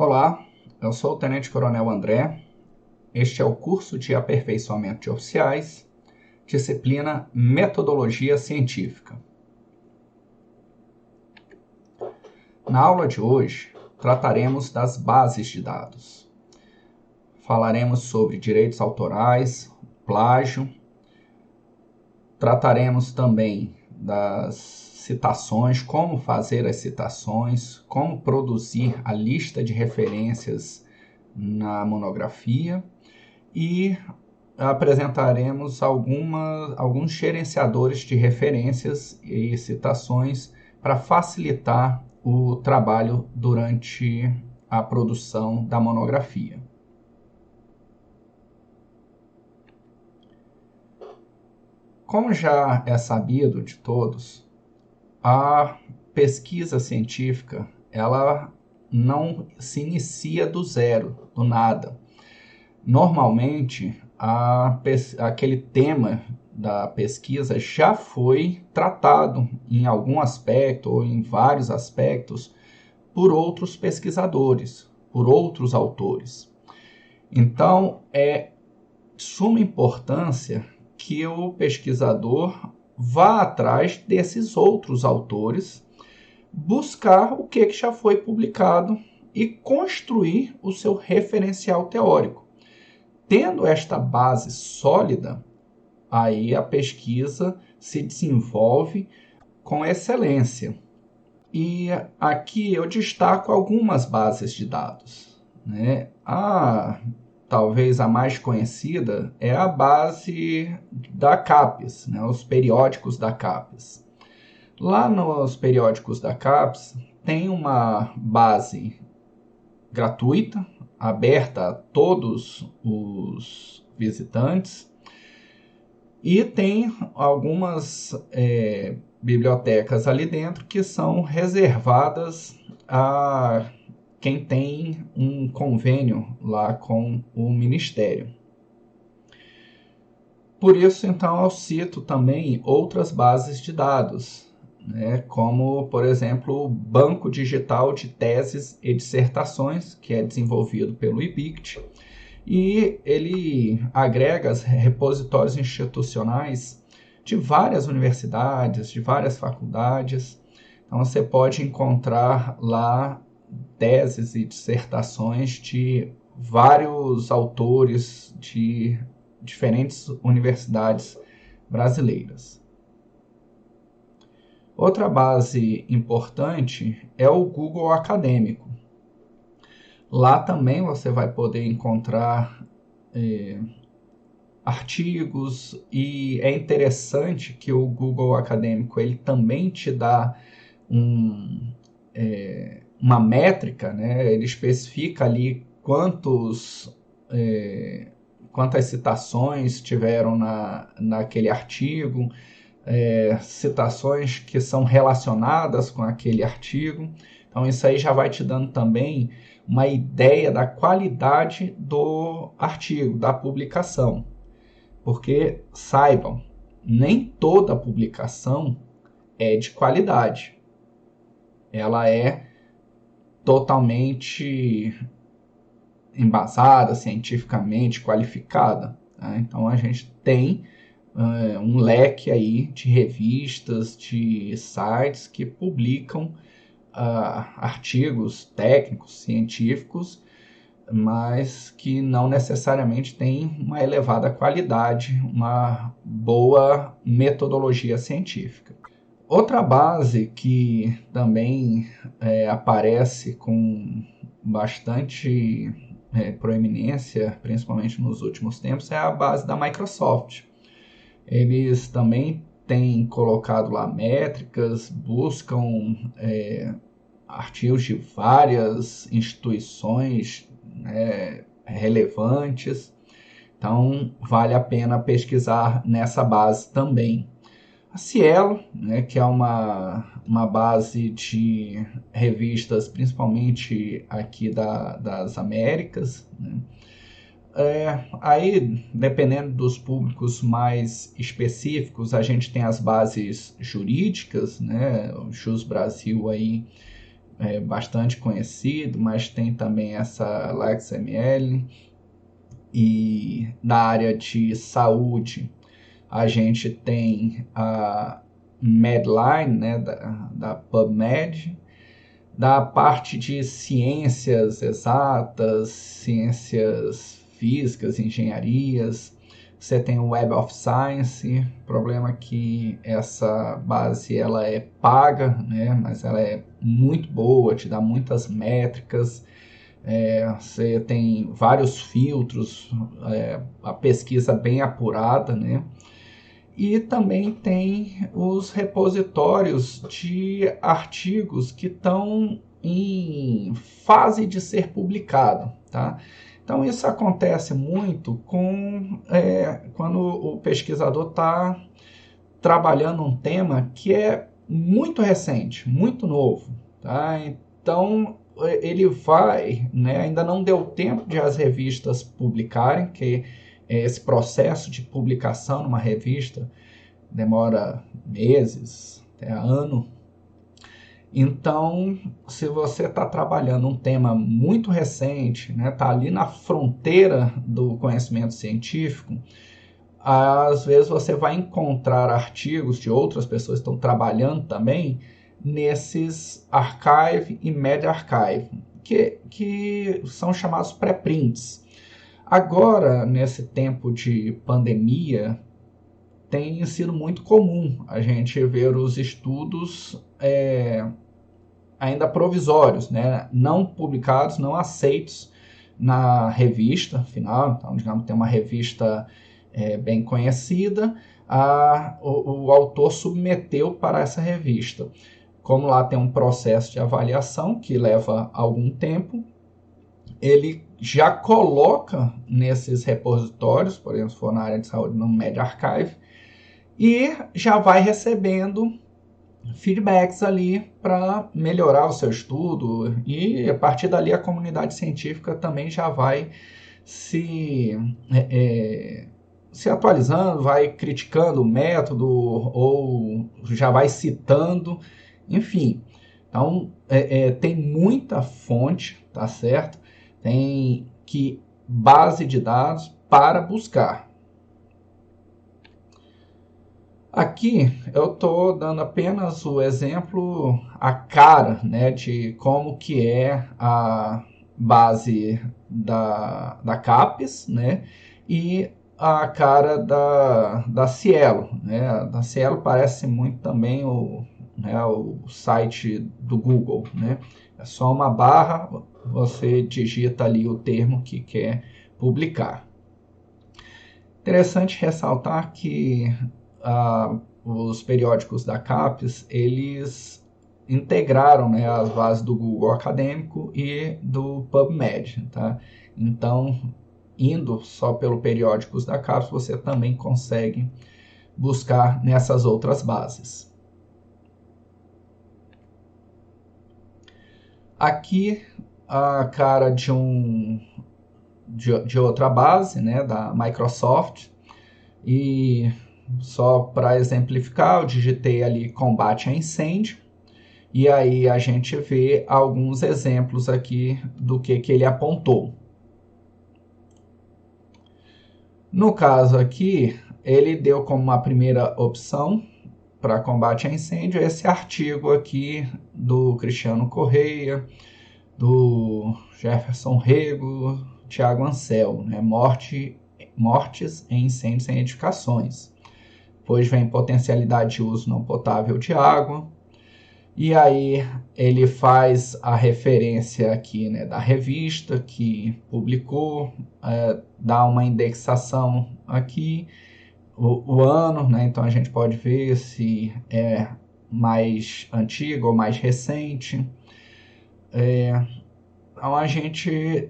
Olá, eu sou o Tenente Coronel André. Este é o curso de aperfeiçoamento de oficiais, disciplina Metodologia Científica. Na aula de hoje, trataremos das bases de dados. Falaremos sobre direitos autorais, plágio. Trataremos também das citações, como fazer as citações, como produzir a lista de referências na monografia e apresentaremos alguns gerenciadores de referências e citações para facilitar o trabalho durante a produção da monografia. Como já é sabido de todos, a pesquisa científica ela não se inicia do zero, do nada. Normalmente, aquele tema da pesquisa já foi tratado em algum aspecto ou em vários aspectos por outros pesquisadores, por outros autores. Então, é de suma importância que o pesquisador vá atrás desses outros autores, buscar o que já foi publicado e construir o seu referencial teórico. Tendo esta base sólida, aí a pesquisa se desenvolve com excelência. E aqui eu destaco algumas bases de dados, né? Talvez a mais conhecida é a base da CAPES, né? Os periódicos da CAPES. Lá nos periódicos da CAPES tem uma base gratuita, aberta a todos os visitantes, e tem algumas bibliotecas ali dentro que são reservadas a quem tem um convênio lá com o Ministério. Por isso, então, eu cito também outras bases de dados, né, como, por exemplo, o Banco Digital de Teses e Dissertações, que é desenvolvido pelo IBICT, e ele agrega repositórios institucionais de várias universidades, de várias faculdades. Então, você pode encontrar lá teses e dissertações de vários autores de diferentes universidades brasileiras. Outra base importante é o Google Acadêmico. Lá também você vai poder encontrar artigos, e é interessante que o Google Acadêmico ele também te dá uma métrica, né? Ele especifica ali quantas citações tiveram naquele artigo, citações que são relacionadas com aquele artigo. Então isso aí já vai te dando também uma ideia da qualidade do artigo, da publicação. Porque, saibam, nem toda publicação é de qualidade. Ela é totalmente embasada, cientificamente qualificada. Tá? Então a gente tem um leque aí de revistas, de sites que publicam artigos técnicos, científicos, mas que não necessariamente têm uma elevada qualidade, uma boa metodologia científica. Outra base que também aparece com bastante proeminência, principalmente nos últimos tempos, é a base da Microsoft. Eles também têm colocado lá métricas, buscam artigos de várias instituições relevantes, então vale a pena pesquisar nessa base também. A Cielo, né, que é uma base de revistas, principalmente aqui das Américas, né? Aí, dependendo dos públicos mais específicos, a gente tem as bases jurídicas, né? O Jus Brasil aí bastante conhecido, mas tem também essa LexML. E na área de saúde, a gente tem a Medline, né, da PubMed. Da parte de ciências exatas, ciências físicas, engenharias, você tem o Web of Science. O problema é que essa base ela é paga, né, mas ela é muito boa, te dá muitas métricas. Você tem vários filtros, a pesquisa bem apurada, né? E também tem os repositórios de artigos que estão em fase de ser publicado, tá? Então isso acontece muito quando o pesquisador está trabalhando um tema que é muito recente, muito novo, tá? Então ele vai, né, ainda não deu tempo de as revistas publicarem, que esse processo de publicação numa revista demora meses, até ano. Então, se você está trabalhando um tema muito recente, né, está ali na fronteira do conhecimento científico, às vezes você vai encontrar artigos de outras pessoas que estão trabalhando também nesses archive e media archive, que são chamados pré-prints. Agora, nesse tempo de pandemia, tem sido muito comum a gente ver os estudos ainda provisórios, né? Não publicados, não aceitos na revista final. Então, digamos, tem uma revista bem conhecida, o autor submeteu para essa revista. Como lá tem um processo de avaliação que leva algum tempo, ele já coloca nesses repositórios, por exemplo, se for na área de saúde, no Media Archive, e já vai recebendo feedbacks ali para melhorar o seu estudo, e a partir dali a comunidade científica também já vai se atualizando, vai criticando o método ou já vai citando, enfim. Então, tem muita fonte, tá certo? Tem que base de dados para buscar. Aqui eu estou dando apenas o exemplo, a cara, né, de como que é a base da CAPES, né, e a cara da Cielo, né. A Cielo parece muito também o site do Google, né. É só uma barra, você digita ali o termo que quer publicar. Interessante ressaltar que os periódicos da CAPES, eles integraram, né, as bases do Google Acadêmico e do PubMed, tá? Então, indo só pelo periódicos da CAPES, você também consegue buscar nessas outras bases. Aqui, a cara de outra base, né, da Microsoft, e só para exemplificar, eu digitei ali combate a incêndio, e aí a gente vê alguns exemplos aqui do que ele apontou. No caso aqui, ele deu como uma primeira opção para combate a incêndio esse artigo aqui do Cristiano Correia, do Jefferson Rego, Tiago Ansel, né? Mortes em incêndios em edificações. Depois vem potencialidade de uso não potável de água. E aí ele faz a referência aqui, né, da revista que publicou, dá uma indexação aqui, o ano, né, então a gente pode ver se é mais antigo ou mais recente. Então a gente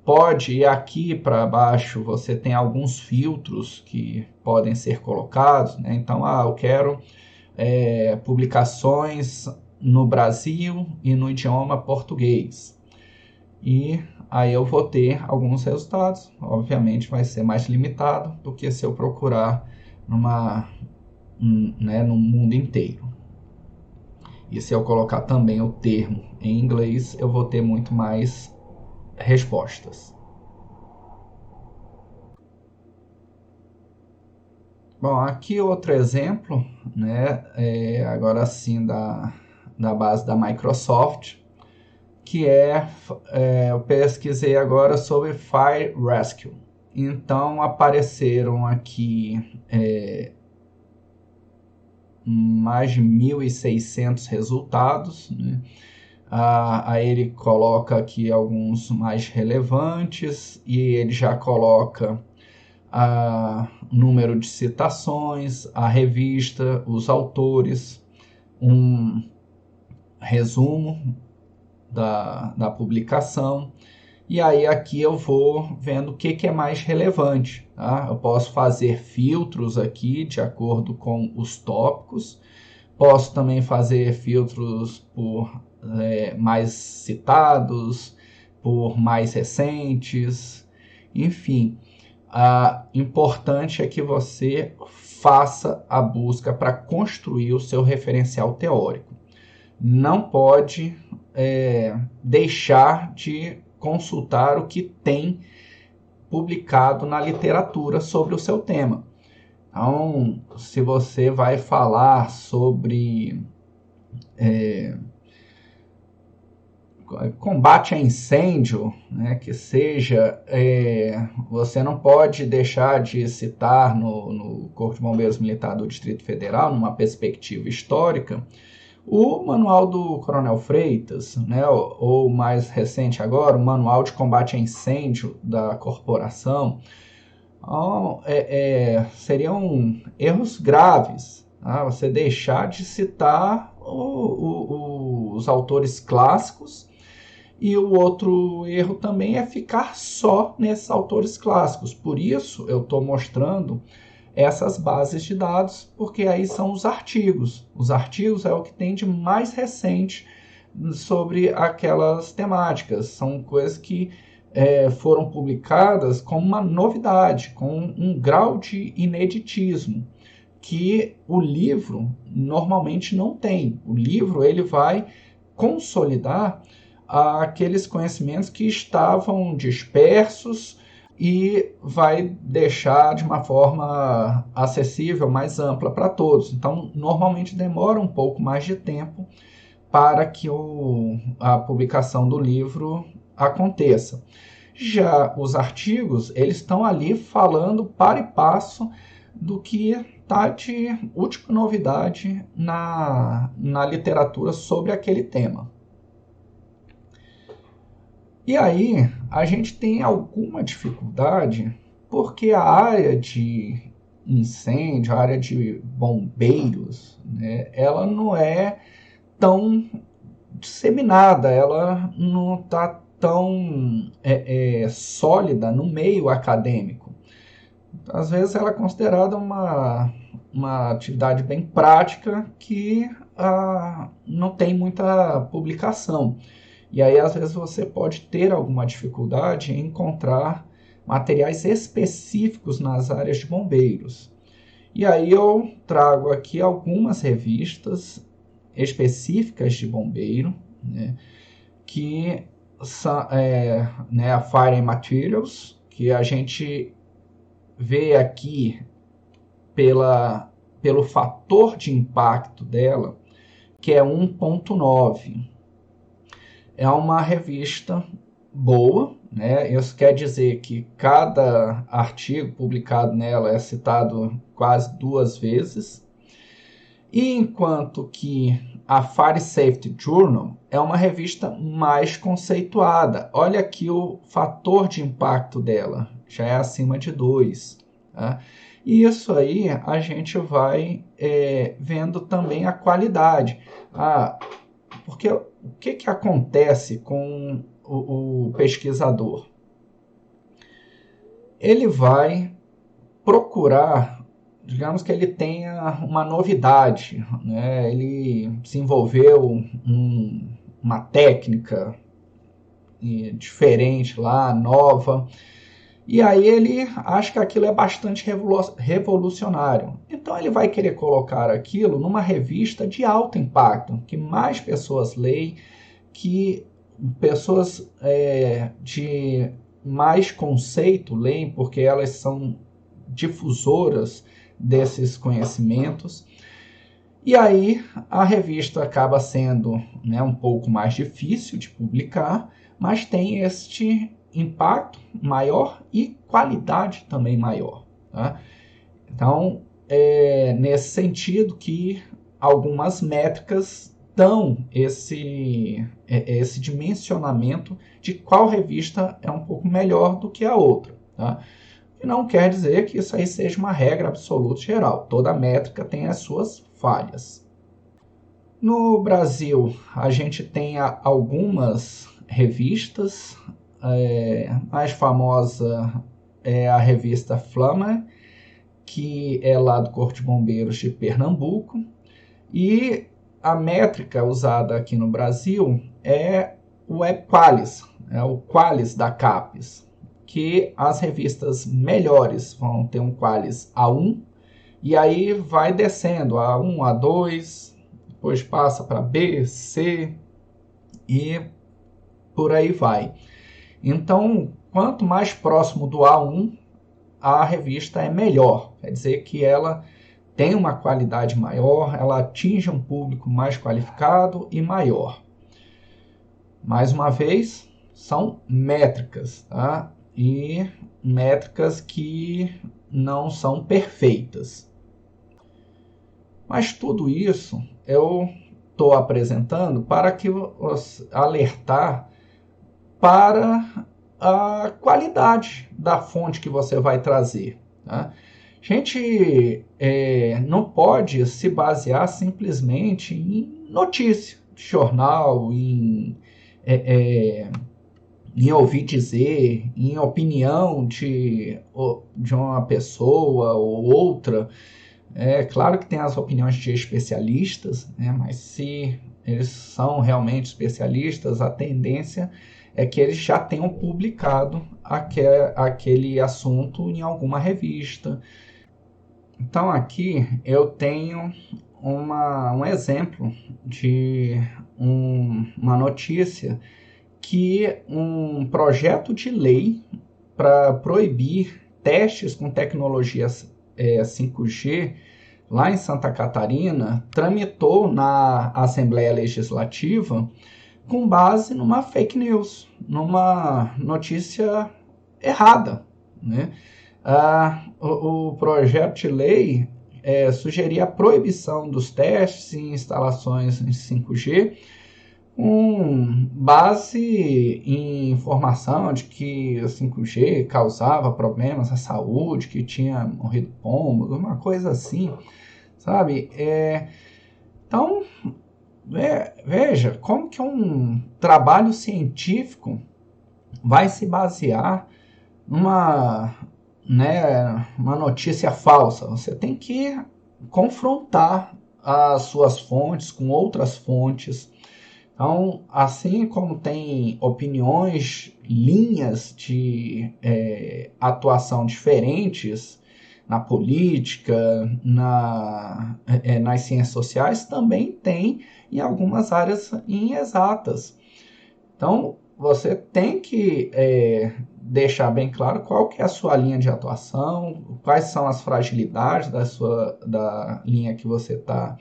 pode ir aqui para baixo, você tem alguns filtros que podem ser colocados, né? Então, eu quero publicações no Brasil e no idioma português. E aí eu vou ter alguns resultados, obviamente vai ser mais limitado do que se eu procurar no mundo inteiro. E se eu colocar também o termo em inglês eu vou ter muito mais respostas. Bom, aqui outro exemplo, né, agora sim da base da Microsoft, que eu pesquisei agora sobre Fire Rescue. Então apareceram aqui mais de 1.600 resultados, né? Aí ele coloca aqui alguns mais relevantes e ele já coloca número de citações, a revista, os autores, um resumo da publicação. E aí aqui eu vou vendo o que é mais relevante. Tá? Eu posso fazer filtros aqui de acordo com os tópicos. Posso também fazer filtros por mais citados, por mais recentes, enfim. Importante é que você faça a busca para construir o seu referencial teórico. Não pode deixar de consultar o que tem publicado na literatura sobre o seu tema. Então, se você vai falar sobre combate a incêndio, né, que seja, você não pode deixar de citar no Corpo de Bombeiros Militar do Distrito Federal, numa perspectiva histórica, o manual do Coronel Freitas, né, ou mais recente agora, o manual de combate a incêndio da corporação. Então, seriam erros graves, tá? Você deixar de citar os autores clássicos, e o outro erro também é ficar só nesses autores clássicos. Por isso eu estou mostrando essas bases de dados, porque aí são os artigos. Os artigos é o que tem de mais recente sobre aquelas temáticas. São coisas que foram publicadas com uma novidade, com um grau de ineditismo, que o livro normalmente não tem. O livro ele vai consolidar aqueles conhecimentos que estavam dispersos e vai deixar de uma forma acessível, mais ampla para todos. Então, normalmente demora um pouco mais de tempo para que a publicação do livro aconteça. Já os artigos, eles estão ali falando para e passo do que está de última novidade na literatura sobre aquele tema. E aí, a gente tem alguma dificuldade, porque a área de incêndio, a área de bombeiros, né, ela não é tão disseminada, ela não está tão sólida no meio acadêmico. Às vezes ela é considerada uma atividade bem prática que não tem muita publicação. E aí, às vezes, você pode ter alguma dificuldade em encontrar materiais específicos nas áreas de bombeiros. E aí eu trago aqui algumas revistas específicas de bombeiro, né, que são a Fire and Materials, que a gente vê aqui pelo fator de impacto dela, que é 1.9. É uma revista boa, né? Isso quer dizer que cada artigo publicado nela é citado quase 2 vezes. E enquanto que a Fire Safety Journal é uma revista mais conceituada. Olha aqui o fator de impacto dela, já é acima de 2. Tá? E isso aí a gente vai vendo também a qualidade. Porque o que acontece com o pesquisador? Ele vai procurar, digamos que ele tenha uma novidade, né? Ele desenvolveu uma técnica diferente lá, nova, e aí ele acha que aquilo é bastante revolucionário. Então ele vai querer colocar aquilo numa revista de alto impacto, que mais pessoas leem, que pessoas de mais conceito leem, porque elas são difusoras desses conhecimentos. E aí a revista acaba sendo, né, um pouco mais difícil de publicar, mas tem este impacto maior e qualidade também maior. Tá? Então, é nesse sentido que algumas métricas dão esse dimensionamento de qual revista é um pouco melhor do que a outra. Tá? E não quer dizer que isso aí seja uma regra absoluta geral. Toda métrica tem as suas falhas. No Brasil, a gente tem algumas revistas. A mais famosa é a revista Flama, que é lá do Corpo de Bombeiros de Pernambuco. E a métrica usada aqui no Brasil é o Qualis, é o Qualis da CAPES, que as revistas melhores vão ter um Qualis A1, e aí vai descendo A1, A2, depois passa para B, C e por aí vai. Então, quanto mais próximo do A1, a revista é melhor. Quer dizer que ela tem uma qualidade maior, ela atinge um público mais qualificado e maior. Mais uma vez, são métricas, tá? E métricas que não são perfeitas. Mas tudo isso eu estou apresentando para que alertar para a qualidade da fonte que você vai trazer. Tá? A gente não pode se basear simplesmente em notícia de jornal, em ouvir dizer, em opinião de uma pessoa ou outra. É claro que tem as opiniões de especialistas, né? Mas se eles são realmente especialistas, a tendência é que eles já tenham publicado aquele assunto em alguma revista. Então aqui eu tenho um exemplo de uma notícia que um projeto de lei para proibir testes com tecnologias 5G lá em Santa Catarina tramitou na Assembleia Legislativa com base numa fake news, numa notícia errada, né? O projeto de lei sugeria a proibição dos testes em instalações em 5G com base em informação de que o 5G causava problemas à saúde, que tinha morrido pombos, uma coisa assim, sabe? Então, veja como que um trabalho científico vai se basear numa notícia falsa. Você tem que confrontar as suas fontes com outras fontes. Então, assim como tem opiniões, linhas de atuação diferentes na política, nas ciências sociais, também tem em algumas áreas exatas. Então, você tem que deixar bem claro qual que é a sua linha de atuação, quais são as fragilidades da linha que você está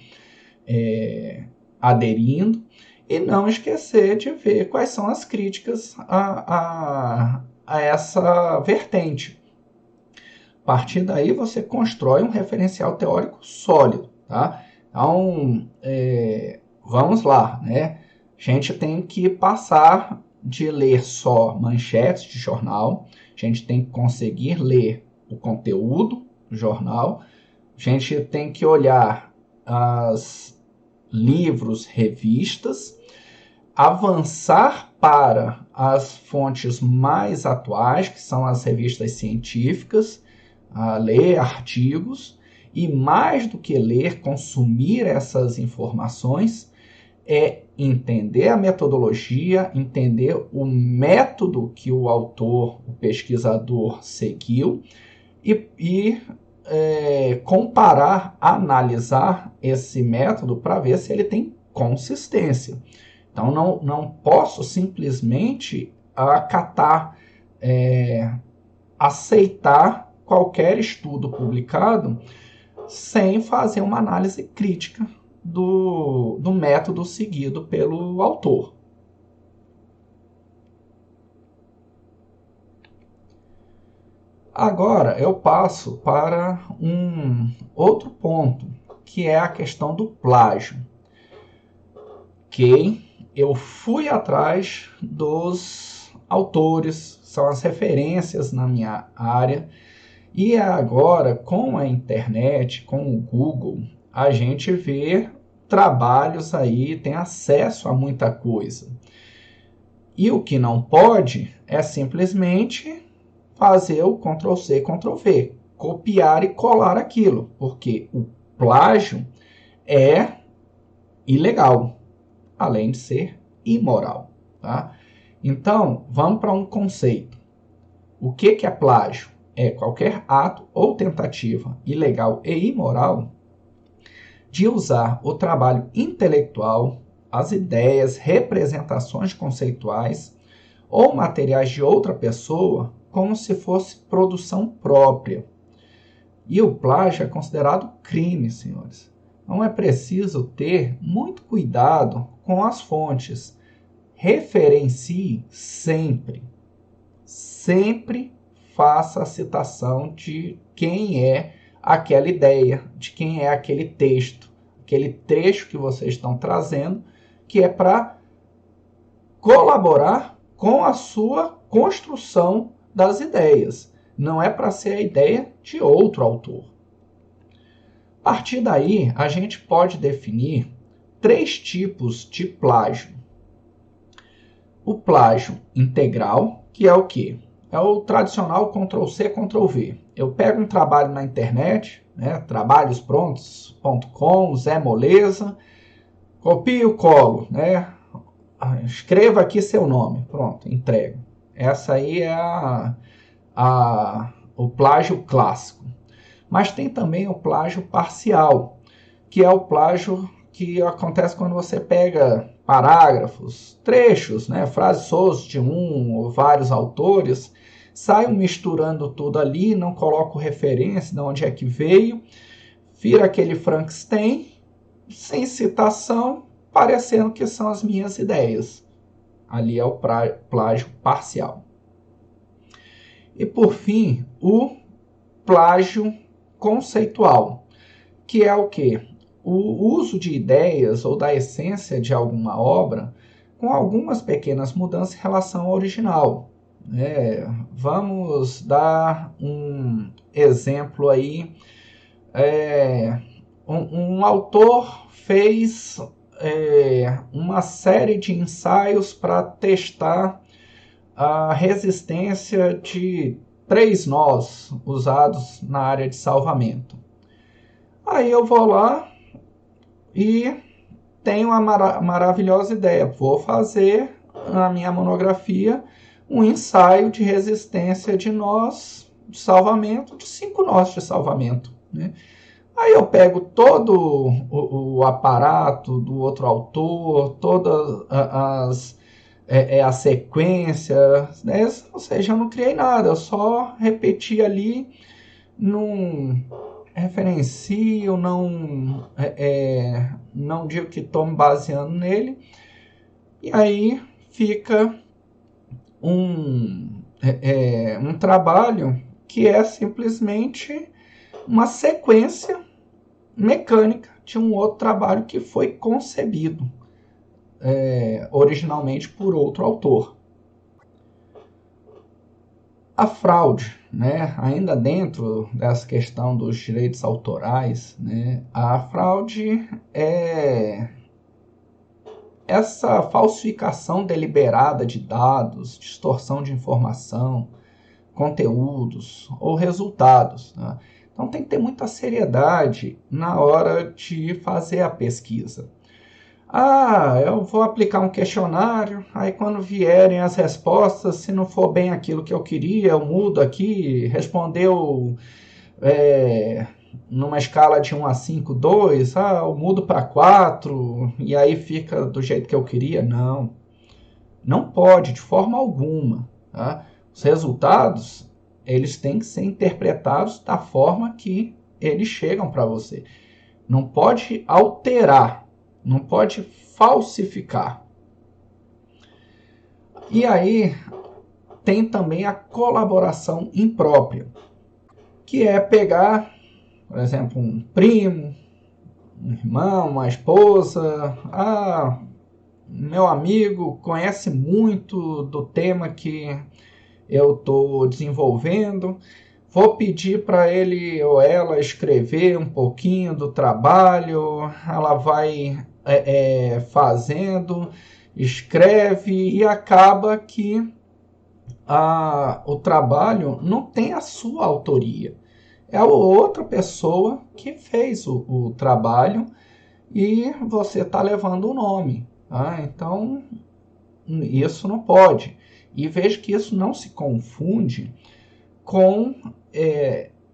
aderindo, e não esquecer de ver quais são as críticas a essa vertente. A partir daí, você constrói um referencial teórico sólido. Tá? Então, vamos lá, né? A gente tem que passar de ler só manchetes de jornal, a gente tem que conseguir ler o conteúdo do jornal, a gente tem que olhar os livros, revistas, avançar para as fontes mais atuais, que são as revistas científicas, ler artigos, e mais do que ler, consumir essas informações, entender a metodologia, entender o método que o autor, o pesquisador seguiu e comparar, analisar esse método para ver se ele tem consistência. Então, não posso simplesmente acatar, aceitar qualquer estudo publicado sem fazer uma análise crítica do método seguido pelo autor. Agora eu passo para um outro ponto, que é a questão do plágio. Que eu fui atrás dos autores, são as referências na minha área, e agora com a internet, com o Google, a gente vê trabalhos aí, tem acesso a muita coisa. E o que não pode é simplesmente fazer o Ctrl+C, Ctrl+V, copiar e colar aquilo, porque o plágio é ilegal, além de ser imoral. Tá? Então, vamos para um conceito. O que é plágio? É qualquer ato ou tentativa ilegal e imoral de usar o trabalho intelectual, as ideias, representações conceituais ou materiais de outra pessoa como se fosse produção própria. E o plágio é considerado crime, senhores. Então é preciso ter muito cuidado com as fontes. Referencie sempre. Sempre faça a citação de quem é aquela ideia, de quem é aquele texto, aquele trecho que vocês estão trazendo, que é para colaborar com a sua construção das ideias. Não é para ser a ideia de outro autor. A partir daí, a gente pode definir 3 tipos de plágio. O plágio integral, que é o quê? É o tradicional Ctrl+C, Ctrl+V. Eu pego um trabalho na internet, né, trabalhosprontos.com, Zé Moleza, copio, colo, né, escreva aqui seu nome, pronto, entrego. Essa aí é o plágio clássico. Mas tem também o plágio parcial, que é o plágio que acontece quando você pega parágrafos, trechos, né, frases soltas de um ou vários autores, saio misturando tudo ali, não coloco referência de onde é que veio, vira aquele Frankenstein, sem citação, parecendo que são as minhas ideias. Ali é o plágio parcial. E por fim, o plágio conceitual, que é o quê? O uso de ideias ou da essência de alguma obra com algumas pequenas mudanças em relação ao original. Vamos dar um exemplo aí. Um autor fez uma série de ensaios para testar a resistência de 3 nós usados na área de salvamento. Aí eu vou lá e tenho uma maravilhosa ideia. Vou fazer na minha monografia um ensaio de resistência de nós de salvamento, de 5 nós de salvamento. Né? Aí eu pego todo o aparato do outro autor, todas a sequência, né? Ou seja, eu não criei nada, eu só repeti ali, não referencio, não digo que estou me baseando nele, e aí fica um trabalho que é simplesmente uma sequência mecânica de um outro trabalho que foi concebido originalmente por outro autor. A fraude, né, ainda dentro dessa questão dos direitos autorais, né, a fraude é essa falsificação deliberada de dados, distorção de informação, conteúdos ou resultados. Né? Então tem que ter muita seriedade na hora de fazer a pesquisa. Eu vou aplicar um questionário, aí quando vierem as respostas, se não for bem aquilo que eu queria, eu mudo aqui, respondeu numa escala de 1 a 5, 2, eu mudo para 4 e aí fica do jeito que eu queria. Não, não pode de forma alguma. Tá? Os resultados, eles têm que ser interpretados da forma que eles chegam para você. Não pode alterar, não pode falsificar. E aí tem também a colaboração imprópria, que é pegar, por exemplo, um primo, um irmão, uma esposa, meu amigo conhece muito do tema que eu estou desenvolvendo, vou pedir para ele ou ela escrever um pouquinho do trabalho, ela vai fazendo, escreve e acaba que o trabalho não tem a sua autoria. É a outra pessoa que fez o trabalho e você está levando o nome. Tá? Então, isso não pode. E veja que isso não se confunde com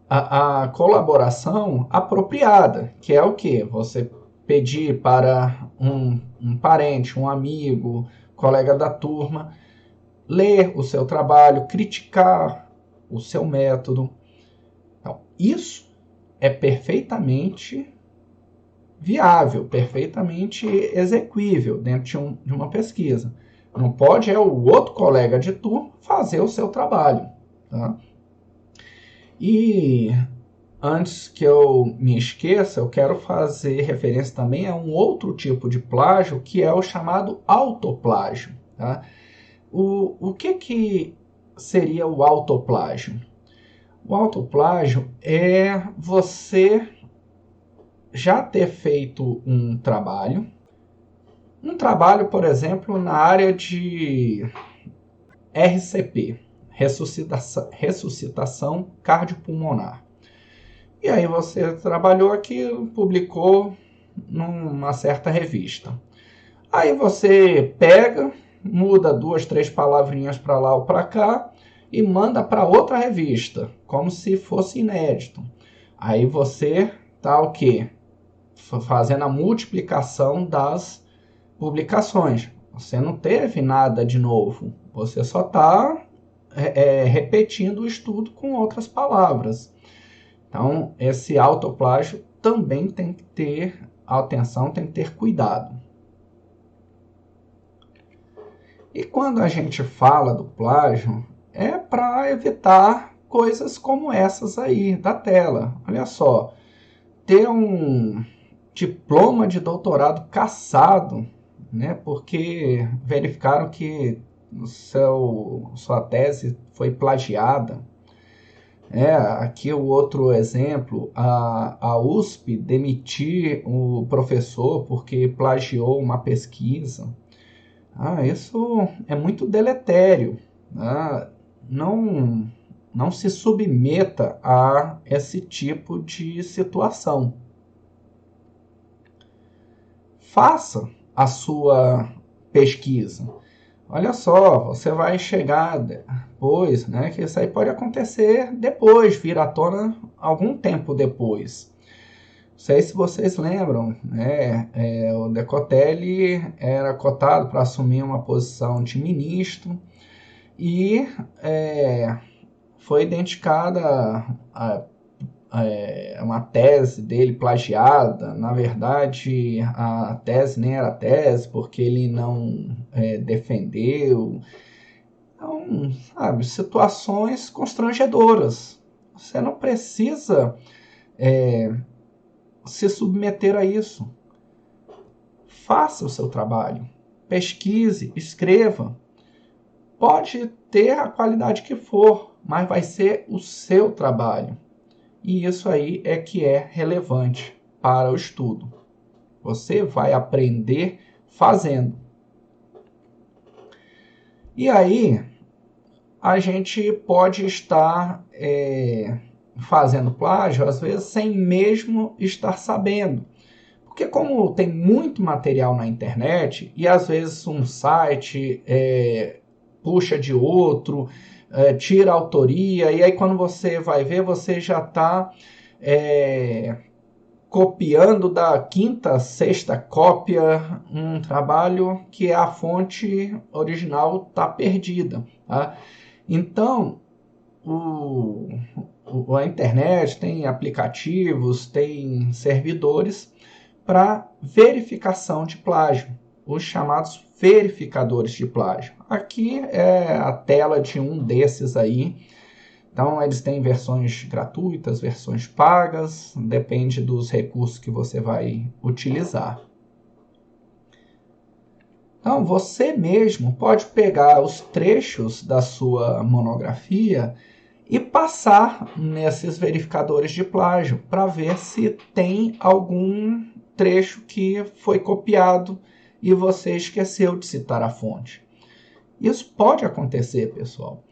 a colaboração apropriada, que é o quê? Você pedir para um parente, um amigo, colega da turma, ler o seu trabalho, criticar o seu método. Então, isso é perfeitamente viável, perfeitamente execuível dentro de uma pesquisa. Não pode o outro colega de turma fazer o seu trabalho. Tá? E antes que eu me esqueça, eu quero fazer referência também a um outro tipo de plágio, que é o chamado autoplágio. Tá? O que seria o autoplágio? O autoplágio é você já ter feito um trabalho, por exemplo, na área de RCP, ressuscitação cardiopulmonar. E aí você trabalhou aquilo, publicou numa certa revista. Aí você pega, muda 2, 3 palavrinhas para lá ou para cá e manda para outra revista, como se fosse inédito. Aí você tá o quê? Fazendo a multiplicação das publicações. Você não teve nada de novo. Você só está repetindo o estudo com outras palavras. Então, esse autoplágio também tem que ter atenção, tem que ter cuidado. E quando a gente fala do plágio, é para evitar coisas como essas aí da tela. Olha só, ter um diploma de doutorado cassado, né, porque verificaram que sua tese foi plagiada. Aqui o outro exemplo, a USP demitir o professor porque plagiou uma pesquisa. Isso é muito deletério. Não se submeta a esse tipo de situação. Faça a sua pesquisa. Olha só, você vai chegar depois, né? Que isso aí pode acontecer depois, vir à tona algum tempo depois. Não sei se vocês lembram, né? O Decotelli era cotado para assumir uma posição de ministro e foi identificada uma tese dele plagiada. Na verdade, a tese nem era tese, porque ele não defendeu. Então, sabe, situações constrangedoras. Você não precisa se submeter a isso. Faça o seu trabalho. Pesquise, escreva. Pode ter a qualidade que for, mas vai ser o seu trabalho. E isso aí é que é relevante para o estudo. Você vai aprender fazendo. E aí, a gente pode estar fazendo plágio, às vezes, sem mesmo estar sabendo. Porque como tem muito material na internet, e às vezes um site puxa de outro, tira a autoria, e aí quando você vai ver, você já está copiando da quinta, sexta cópia um trabalho que a fonte original está perdida. Tá? Então, a internet tem aplicativos, tem servidores para verificação de plágio, os chamados verificadores de plágio. Aqui é a tela de um desses aí. Então, eles têm versões gratuitas, versões pagas, depende dos recursos que você vai utilizar. Então, você mesmo pode pegar os trechos da sua monografia e passar nesses verificadores de plágio para ver se tem algum trecho que foi copiado e você esqueceu de citar a fonte. Isso pode acontecer, pessoal.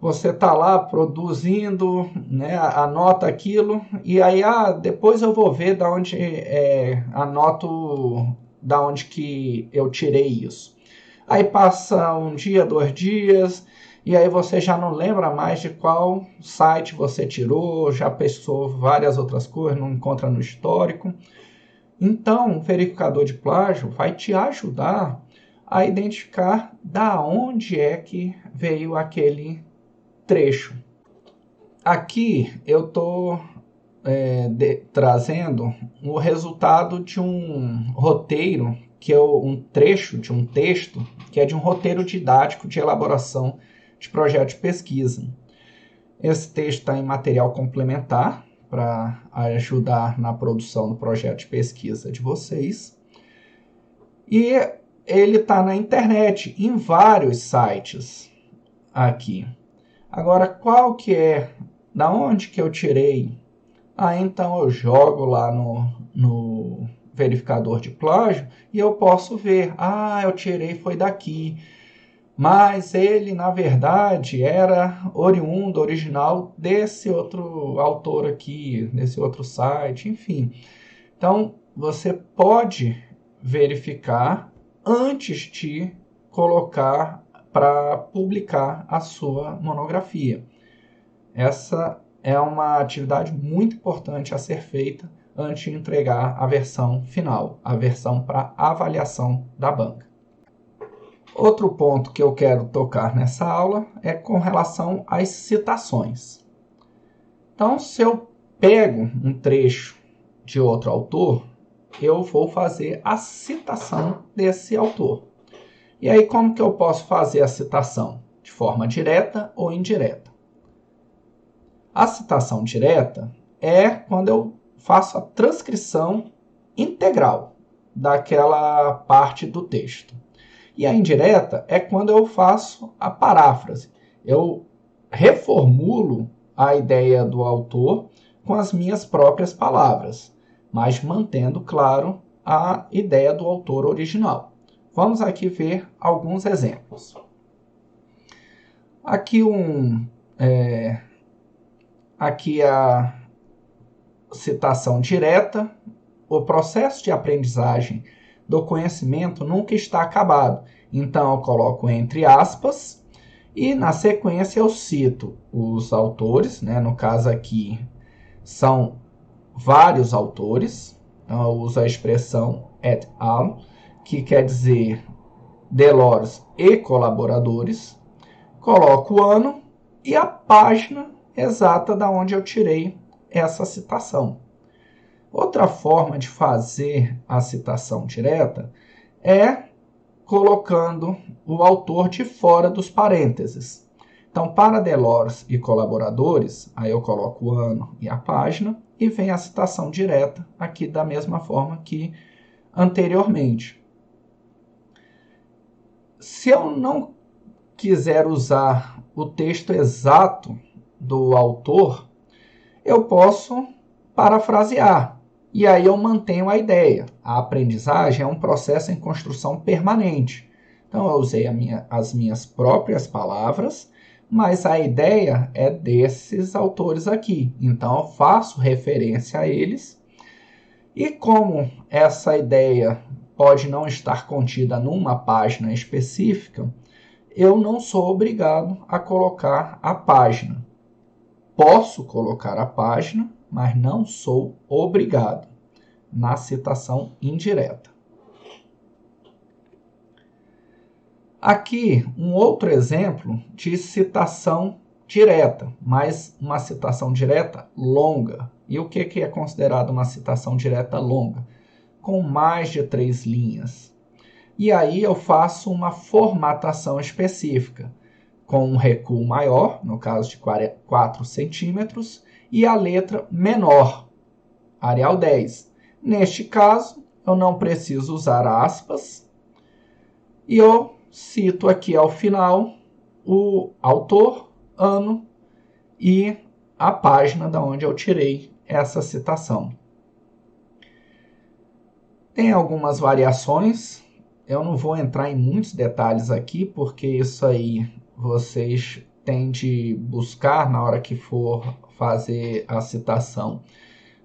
Você está lá produzindo, né, anota aquilo, e aí depois eu vou ver da onde anoto da onde que eu tirei isso. Aí passa um dia, 2 dias, e aí você já não lembra mais de qual site você tirou, já pesquisou várias outras coisas, não encontra no histórico. Então, o verificador de plágio vai te ajudar a identificar da onde é que veio aquele trecho. Aqui eu estou trazendo o resultado de um roteiro, que é um trecho de um texto, que é de um roteiro didático de elaboração de projeto de pesquisa. Esse texto está em material complementar para ajudar na produção do projeto de pesquisa de vocês. E ele está na internet, em vários sites aqui. Agora, qual que é? Da onde que eu tirei? Então eu jogo lá no verificador de plágio e eu posso ver. Eu tirei foi daqui. Mas ele, na verdade, era oriundo, original desse outro autor aqui, desse outro site, enfim. Então, você pode verificar antes de colocar para publicar a sua monografia. Essa é uma atividade muito importante a ser feita antes de entregar a versão final, a versão para avaliação da banca. Outro ponto que eu quero tocar nessa aula é com relação às citações. Então, se eu pego um trecho de outro autor, eu vou fazer a citação desse autor. E aí, como que eu posso fazer a citação? De forma direta ou indireta? A citação direta é quando eu faço a transcrição integral daquela parte do texto. E a indireta é quando eu faço a paráfrase. Eu reformulo a ideia do autor com as minhas próprias palavras, mas mantendo, claro, a ideia do autor original. Vamos aqui ver alguns exemplos. Aqui aqui a citação direta. O processo de aprendizagem do conhecimento nunca está acabado. Então, eu coloco entre aspas e, na sequência, eu cito os autores. No caso aqui, são vários autores. Então, eu uso a expressão et al., que quer dizer Delors e colaboradores. Coloco o ano e a página exata da onde eu tirei essa citação. Outra forma de fazer a citação direta é colocando o autor de fora dos parênteses. Então, para Delors e colaboradores, aí eu coloco o ano e a página e vem a citação direta aqui da mesma forma que anteriormente. Se eu não quiser usar o texto exato do autor, eu posso parafrasear. E aí eu mantenho a ideia. A aprendizagem é um processo em construção permanente. Então eu usei as minhas próprias palavras, mas a ideia é desses autores aqui. Então eu faço referência a eles. E como essa ideia pode não estar contida numa página específica, eu não sou obrigado a colocar a página. Posso colocar a página, mas não sou obrigado na citação indireta. Aqui, um outro exemplo de citação direta, mas uma citação direta longa. E o que é considerado uma citação direta longa? Com mais de 3 linhas. E aí eu faço uma formatação específica, com um recuo maior, no caso de 4 centímetros, e a letra menor, Arial 10. Neste caso, eu não preciso usar aspas, e eu cito aqui ao final o autor, ano e a página da onde eu tirei essa citação. Tem algumas variações, eu não vou entrar em muitos detalhes aqui, porque isso aí vocês têm de buscar na hora que for fazer a citação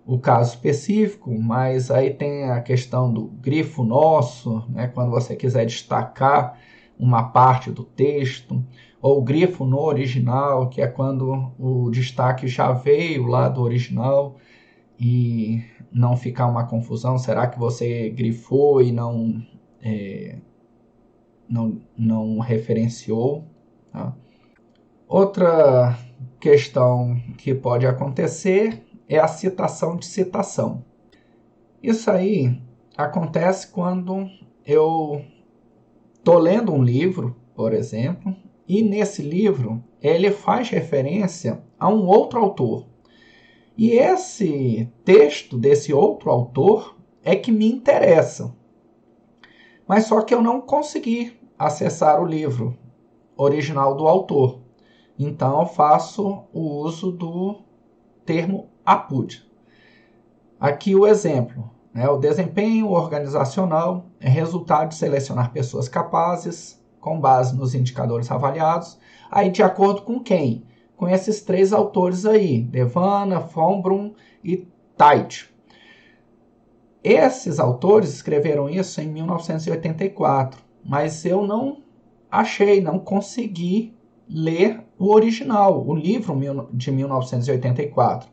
o caso específico, mas aí tem a questão do grifo nosso, né, quando você quiser destacar uma parte do texto, ou o grifo no original, que é quando o destaque já veio lá do original e não ficar uma confusão, será que você grifou e não referenciou? Tá? Outra questão que pode acontecer é a citação de citação. Isso aí acontece quando eu estou lendo um livro, por exemplo, e nesse livro ele faz referência a um outro autor. E esse texto desse outro autor é que me interessa. Mas só que eu não consegui acessar o livro original do autor. Então eu faço o uso do termo APUD. Aqui o exemplo, né? O desempenho organizacional é resultado de selecionar pessoas capazes, com base nos indicadores avaliados, aí de acordo com quem? Com esses 3 autores aí, Devana, von Brunn e Tait. Esses autores escreveram isso em 1984, mas eu não consegui ler o original, o livro de 1984.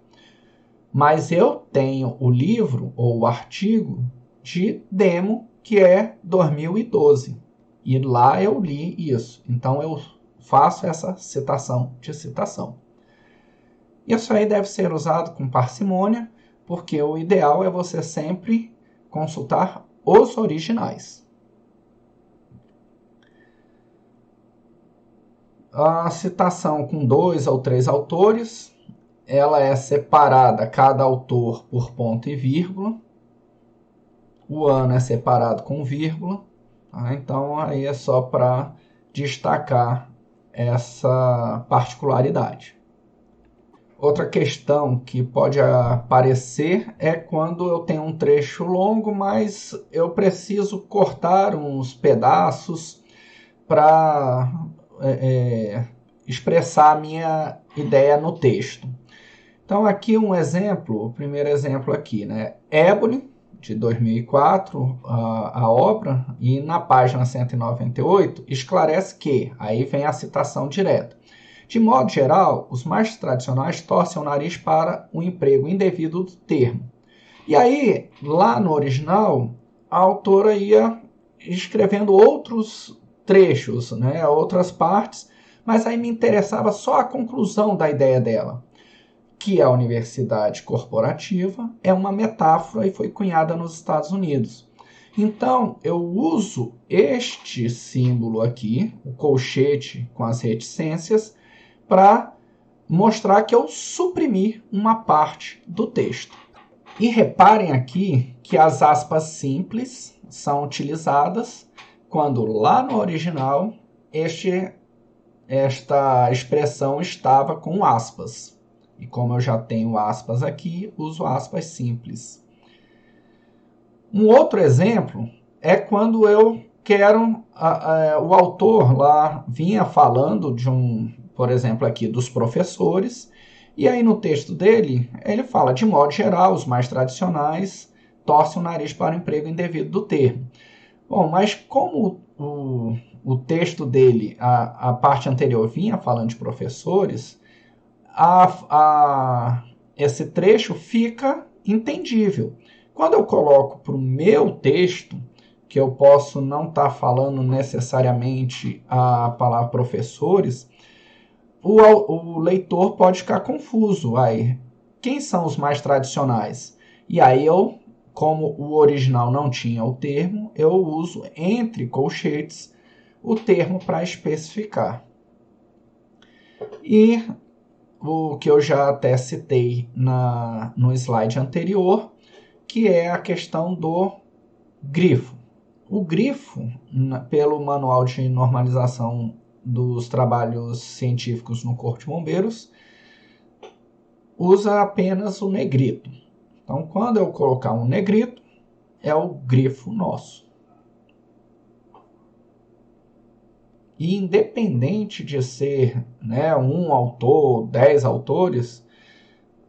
Mas eu tenho o livro ou o artigo de demo, que é 2012. E lá eu li isso. Então eu faço essa citação de citação. Isso aí deve ser usado com parcimônia, porque o ideal é você sempre consultar os originais. A citação com 2 ou 3 autores, ela é separada, cada autor, por ponto e vírgula. O ano é separado com vírgula. Tá? Então, aí é só para destacar essa particularidade. Outra questão que pode aparecer é quando eu tenho um trecho longo, mas eu preciso cortar uns pedaços para expressar a minha ideia no texto. Então, aqui um exemplo, o primeiro exemplo aqui, né? Éboli, de 2004, a obra, e na página 198, esclarece que, aí vem a citação direta. De modo geral, os mais tradicionais torcem o nariz para o emprego indevido do termo. E aí, lá no original, a autora ia escrevendo outros trechos, né, outras partes, mas aí me interessava só a conclusão da ideia dela, que a universidade corporativa é uma metáfora e foi cunhada nos Estados Unidos. Então, eu uso este símbolo aqui, o colchete com as reticências, para mostrar que eu suprimi uma parte do texto. E reparem aqui que as aspas simples são utilizadas quando lá no original esta expressão estava com aspas. E como eu já tenho aspas aqui, uso aspas simples. Um outro exemplo é quando eu quero... o autor lá vinha falando por exemplo, aqui dos professores, e aí no texto dele, ele fala, de modo geral, os mais tradicionais torcem o nariz para o emprego indevido do termo. Bom, mas como o texto dele, a parte anterior vinha falando de professores, esse trecho fica entendível. Quando eu coloco para o meu texto, que eu posso não estar falando necessariamente a palavra professores, o leitor pode ficar confuso. Aí, quem são os mais tradicionais? E aí eu, como o original não tinha o termo, eu uso entre colchetes o termo para especificar. E o que eu já até citei no slide anterior, que é a questão do grifo. O grifo, pelo Manual de Normalização dos Trabalhos Científicos no Corpo de Bombeiros, usa apenas o negrito. Então, quando eu colocar um negrito, é o grifo nosso. E independente de ser, né, um autor, 10 autores,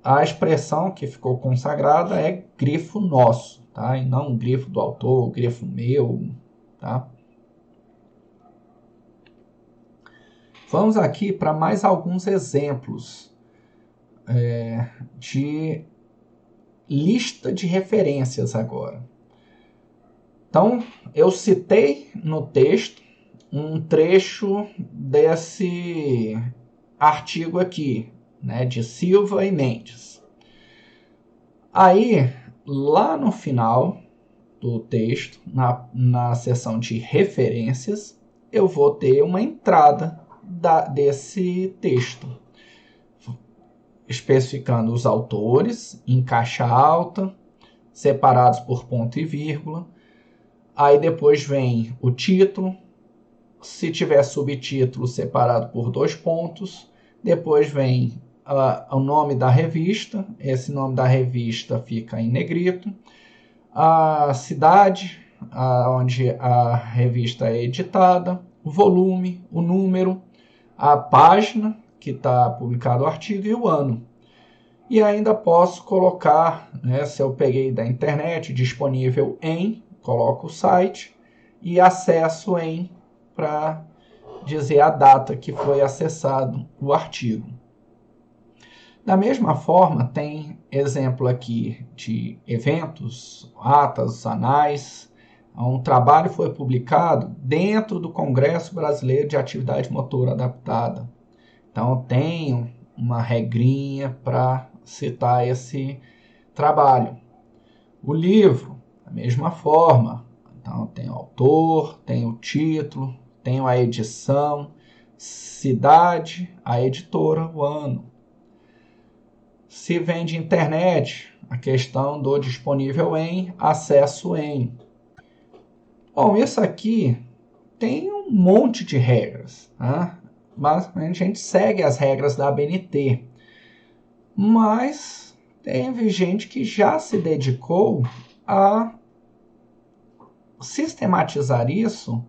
a expressão que ficou consagrada é grifo nosso, tá? E não grifo do autor, grifo meu, tá? Vamos aqui para mais alguns exemplos de lista de referências agora. Então, eu citei no texto um trecho desse artigo aqui, né, de Silva e Mendes. Aí, lá no final do texto, na seção de referências, eu vou ter uma entrada desse texto, especificando os autores em caixa alta, separados por ponto e vírgula. Aí depois vem o título, se tiver subtítulo, separado por 2 pontos. Depois vem o nome da revista, esse nome da revista fica em negrito. A cidade onde a revista é editada, o volume, o número, a página que está publicado o artigo e o ano. E ainda posso colocar, né, se eu peguei da internet, disponível em, coloco o site, e acesso em, para dizer a data que foi acessado o artigo. Da mesma forma, tem exemplo aqui de eventos, atas, anais. Um trabalho foi publicado dentro do Congresso Brasileiro de Atividade Motora Adaptada. Então, eu tenho uma regrinha para citar esse trabalho. O livro, da mesma forma. Então, tem o autor, tem o título, tem a edição, cidade, a editora, o ano. Se vem de internet, a questão do disponível em, acesso em. Bom, isso aqui tem um monte de regras, tá? Basicamente a gente segue as regras da ABNT, mas teve gente que já se dedicou a sistematizar isso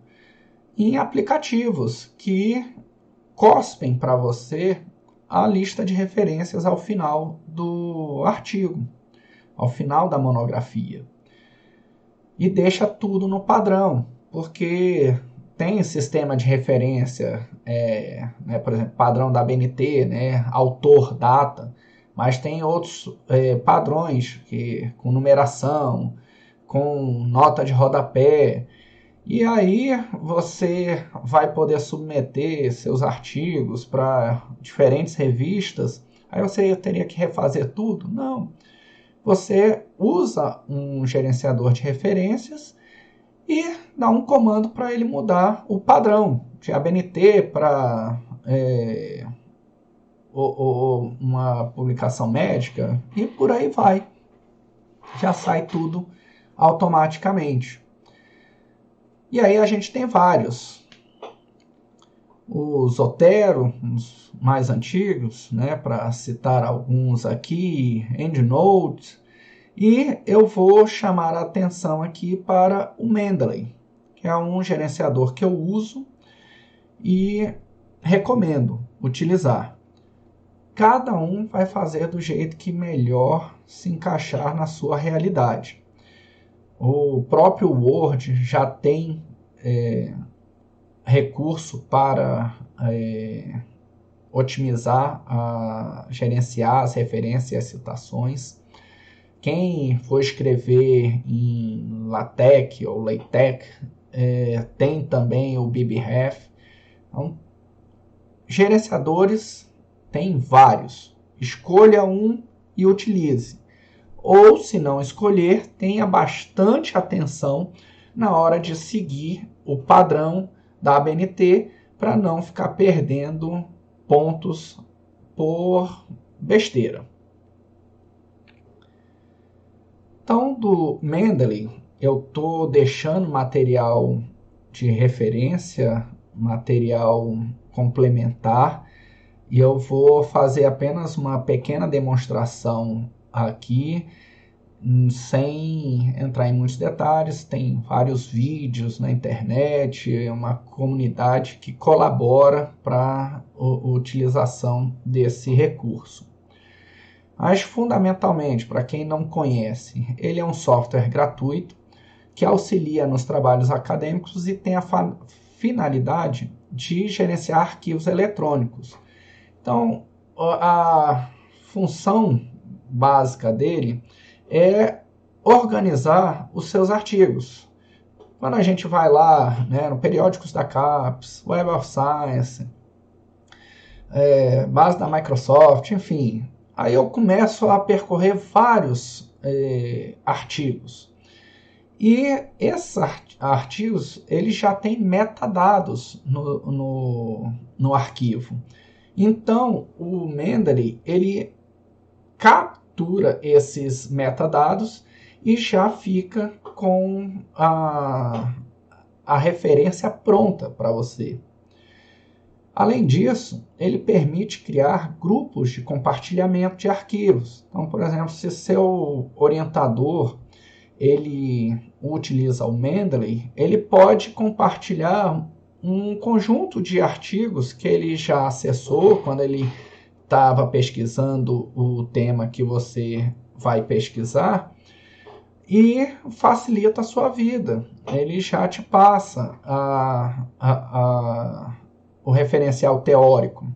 em aplicativos que cospem para você a lista de referências ao final do artigo, ao final da monografia. E deixa tudo no padrão, porque tem sistema de referência, né, por exemplo, padrão da ABNT, né, autor, data, mas tem outros padrões com numeração, com nota de rodapé. E aí você vai poder submeter seus artigos para diferentes revistas. Aí você teria que refazer tudo? Não. Você usa um gerenciador de referências e dá um comando para ele mudar o padrão de ABNT para uma publicação médica e por aí vai. Já sai tudo automaticamente. E aí a gente tem vários. O Zotero, os mais antigos, né, para citar alguns aqui, EndNote. E eu vou chamar a atenção aqui para o Mendeley, que é um gerenciador que eu uso e recomendo utilizar. Cada um vai fazer do jeito que melhor se encaixar na sua realidade. O próprio Word já tem recurso para otimizar, gerenciar as referências e as citações. Quem for escrever em LaTeX ou LaTeX, tem também o BibRef. Então, gerenciadores tem vários. Escolha um e utilize. Ou, se não escolher, tenha bastante atenção na hora de seguir o padrão da ABNT para não ficar perdendo pontos por besteira. Então, do Mendeley, eu estou deixando material de referência, material complementar, e eu vou fazer apenas uma pequena demonstração aqui, sem entrar em muitos detalhes. Tem vários vídeos na internet, uma comunidade que colabora para a utilização desse recurso. Mas, fundamentalmente, para quem não conhece, ele é um software gratuito que auxilia nos trabalhos acadêmicos e tem a finalidade de gerenciar arquivos eletrônicos. Então, a função básica dele é organizar os seus artigos. Quando a gente vai lá, né, no Periódicos da CAPES, Web of Science, base da Microsoft, enfim, aí eu começo a percorrer vários artigos. E esses artigos, eles já têm metadados no arquivo. Então, o Mendeley, ele captura esses metadados e já fica com a referência pronta para você. Além disso, ele permite criar grupos de compartilhamento de arquivos. Então, por exemplo, se seu orientador ele utiliza o Mendeley, ele pode compartilhar um conjunto de artigos que ele já acessou quando ele estava pesquisando o tema que você vai pesquisar, e facilita a sua vida. Ele já te passa o referencial teórico.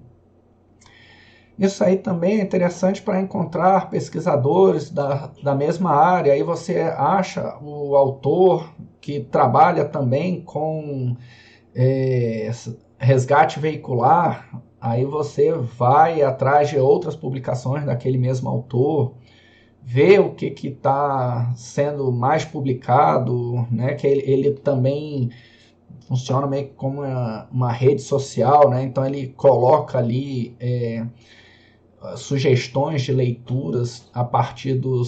Isso aí também é interessante para encontrar pesquisadores da mesma área. Aí você acha o autor que trabalha também com resgate veicular. Aí você vai atrás de outras publicações daquele mesmo autor, vê o que está sendo mais publicado, né? Que ele também funciona meio como uma rede social, né? Então ele coloca ali sugestões de leituras a partir das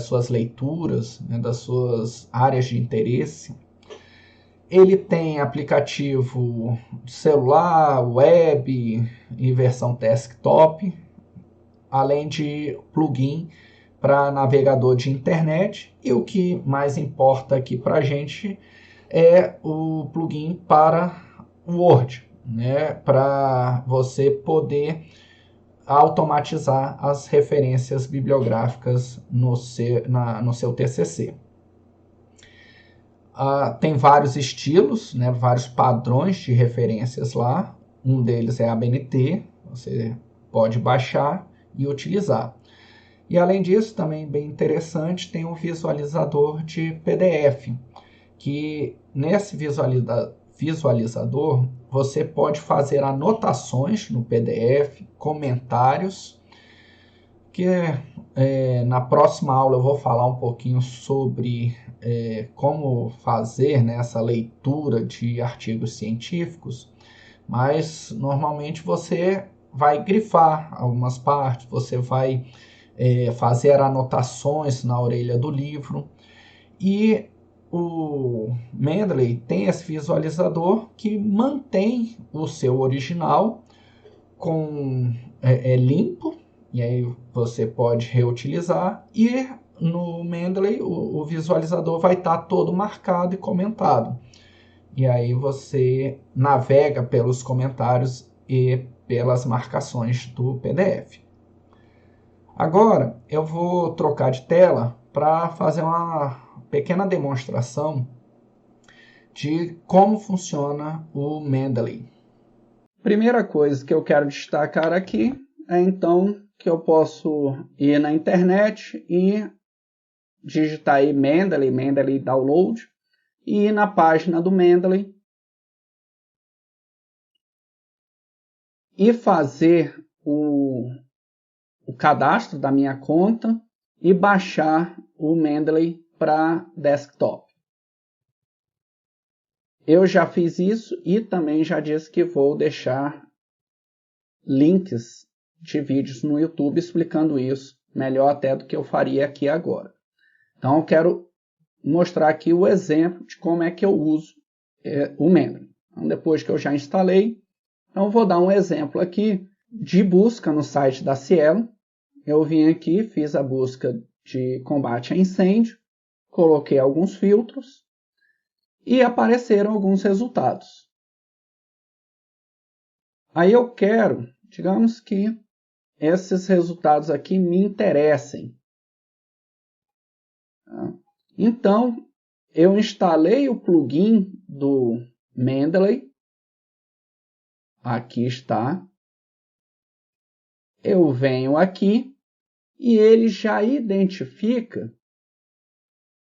suas leituras, né, das suas áreas de interesse. Ele tem aplicativo de celular, web e versão desktop, além de plugin para navegador de internet. E o que mais importa aqui para a gente é o plugin para Word, né, para você poder automatizar as referências bibliográficas no seu TCC. Tem vários estilos, né, vários padrões de referências lá. Um deles é a ABNT, você pode baixar e utilizar. E além disso, também bem interessante, tem um visualizador de PDF, que nesse visualizador você pode fazer anotações no PDF, comentários, que na próxima aula eu vou falar um pouquinho sobre como fazer, né, essa leitura de artigos científicos, mas normalmente você vai grifar algumas partes, você vai fazer anotações na orelha do livro, e o Mendeley tem esse visualizador que mantém o seu original limpo, e aí você pode reutilizar, e no Mendeley o visualizador vai estar todo marcado e comentado. E aí você navega pelos comentários e pelas marcações do PDF. Agora eu vou trocar de tela para fazer uma pequena demonstração de como funciona o Mendeley. Primeira coisa que eu quero destacar aqui é então que eu posso ir na internet e digitar aí Mendeley Download e ir na página do Mendeley e fazer o cadastro da minha conta e baixar o Mendeley para desktop. Eu já fiz isso e também já disse que vou deixar links de vídeos no YouTube explicando isso, melhor até do que eu faria aqui agora. Então eu quero mostrar aqui o exemplo de como é que eu uso o Mendeley. Então, depois que eu já instalei, então vou dar um exemplo aqui de busca no site da Cielo. Eu vim aqui, fiz a busca de combate a incêndio, coloquei alguns filtros e apareceram alguns resultados. Aí eu quero, digamos que esses resultados aqui me interessem. Então, eu instalei o plugin do Mendeley. Aqui está. Eu venho aqui e ele já identifica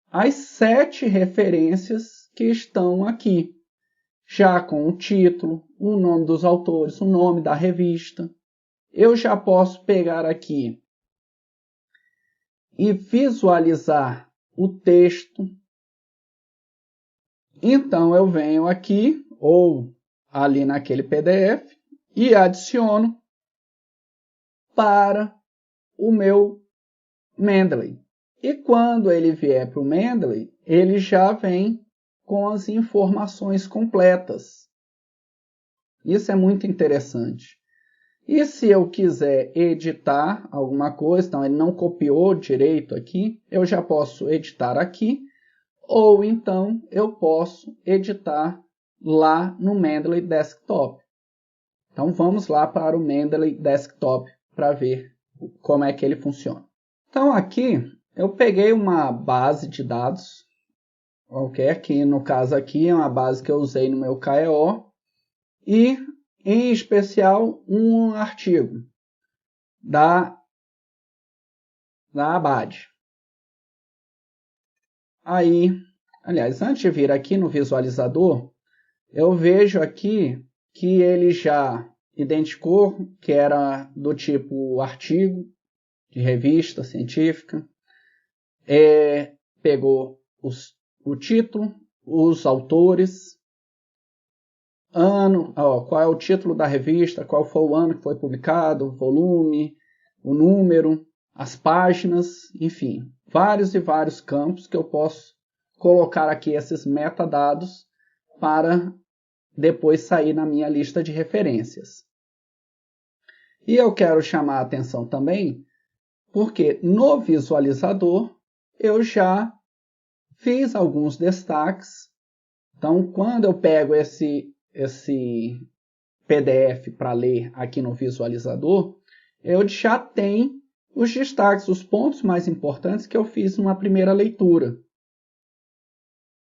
as 7 referências que estão aqui, já com o título, o nome dos autores, o nome da revista. Eu já posso pegar aqui e visualizar o texto. Então eu venho aqui ou ali naquele PDF e adiciono para o meu Mendeley. E quando ele vier para o Mendeley, ele já vem com as informações completas. Isso é muito interessante. E se eu quiser editar alguma coisa, então ele não copiou direito aqui, eu já posso editar aqui, ou então eu posso editar lá no Mendeley Desktop. Então vamos lá para o Mendeley Desktop para ver como é que ele funciona. Então aqui eu peguei uma base de dados, ok? Que no caso aqui é uma base que eu usei no meu KEO, e em especial um artigo da ABAD. Aí, aliás, antes de vir aqui no visualizador, eu vejo aqui que ele já identificou que era do tipo artigo de revista científica, pegou o título, os autores, ano, qual é o título da revista, qual foi o ano que foi publicado, o volume, o número, as páginas, enfim, vários e vários campos que eu posso colocar aqui esses metadados para depois sair na minha lista de referências. E eu quero chamar a atenção também, porque no visualizador eu já fiz alguns destaques. Então, quando eu pego esse PDF para ler aqui no visualizador, eu já tenho os destaques, os pontos mais importantes que eu fiz numa primeira leitura.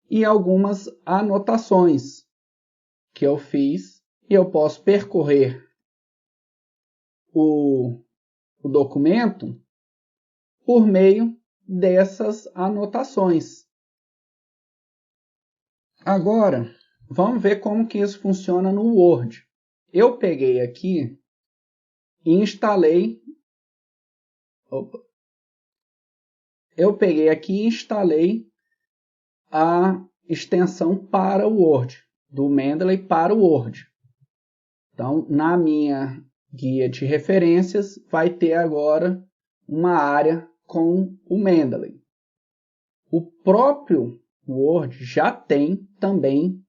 E algumas anotações que eu fiz, e eu posso percorrer o documento por meio dessas anotações. Agora, vamos ver como que isso funciona no Word. Eu peguei aqui e instalei. A extensão para o Word, do Mendeley para o Word. Então, na minha guia de referências, vai ter agora uma área com o Mendeley. O próprio Word já tem também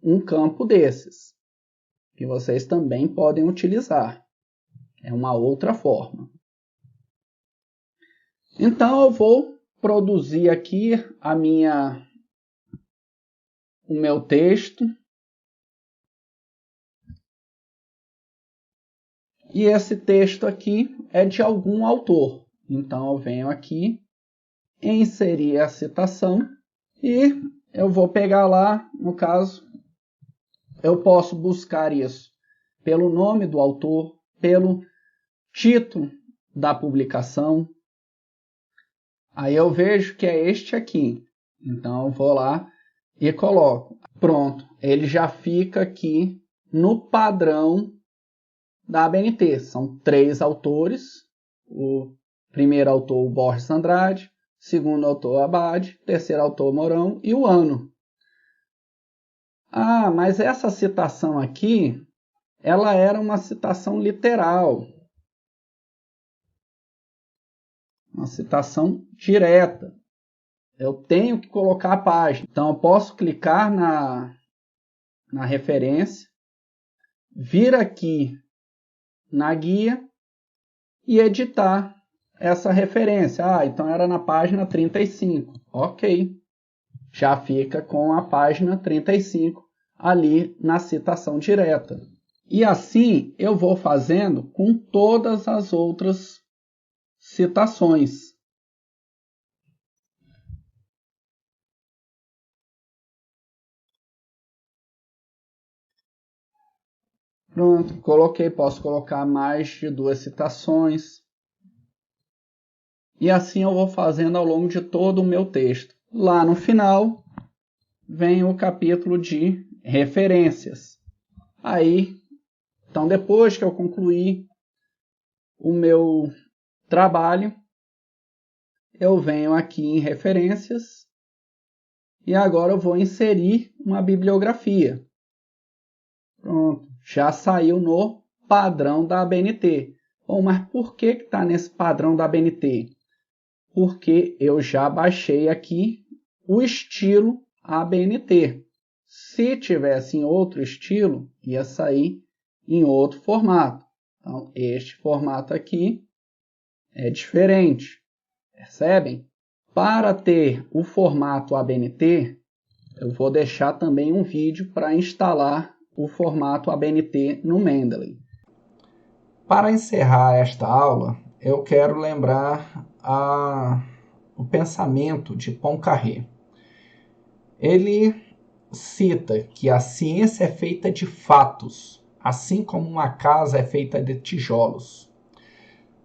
um campo desses, que vocês também podem utilizar. É uma outra forma. Então, eu vou produzir aqui o meu texto. E esse texto aqui é de algum autor. Então, eu venho aqui, inserir a citação e eu vou pegar lá, no caso, eu posso buscar isso pelo nome do autor, pelo título da publicação. Aí eu vejo que é este aqui. Então eu vou lá e coloco. Pronto, ele já fica aqui no padrão da ABNT. São 3 autores. O primeiro autor, o Borges Andrade. Segundo autor, Abade. Terceiro autor, Mourão. E o ano. Ah, mas essa citação aqui, ela era uma citação literal. Uma citação direta. Eu tenho que colocar a página. Então, eu posso clicar na referência, vir aqui na guia e editar essa referência. Ah, então era na página 35. Ok. Já fica com a página 35 ali na citação direta. E assim eu vou fazendo com todas as outras citações. Pronto, coloquei, posso colocar mais de 2 citações. E assim eu vou fazendo ao longo de todo o meu texto. Lá no final, vem o capítulo de referências. Aí, então depois que eu concluir o meu trabalho, eu venho aqui em referências e agora eu vou inserir uma bibliografia. Pronto, já saiu no padrão da ABNT. Bom, mas por que está nesse padrão da ABNT? Porque eu já baixei aqui o estilo ABNT. Se tivesse em outro estilo, ia sair em outro formato. Então, este formato aqui é diferente. Percebem? Para ter o formato ABNT, eu vou deixar também um vídeo para instalar o formato ABNT no Mendeley. Para encerrar esta aula, eu quero lembrar o pensamento de Poincaré. Ele cita que a ciência é feita de fatos, assim como uma casa é feita de tijolos.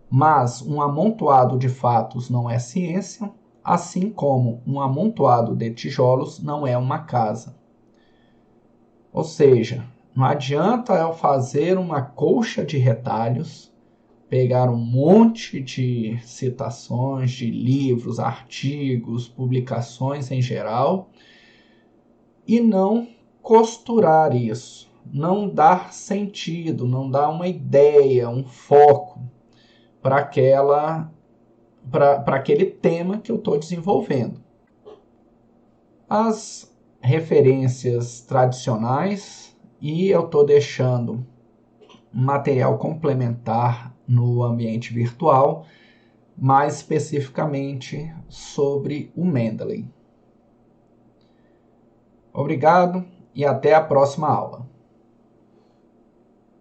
Mas um amontoado de fatos não é ciência, assim como um amontoado de tijolos não é uma casa. Ou seja, não adianta eu fazer uma colcha de retalhos, pegar um monte de citações de livros, artigos, publicações em geral e não costurar isso, não dar sentido, não dar uma ideia, um foco para aquele tema que eu estou desenvolvendo. As referências tradicionais e eu estou deixando material complementar no ambiente virtual, mais especificamente sobre o Mendeley. Obrigado e até a próxima aula.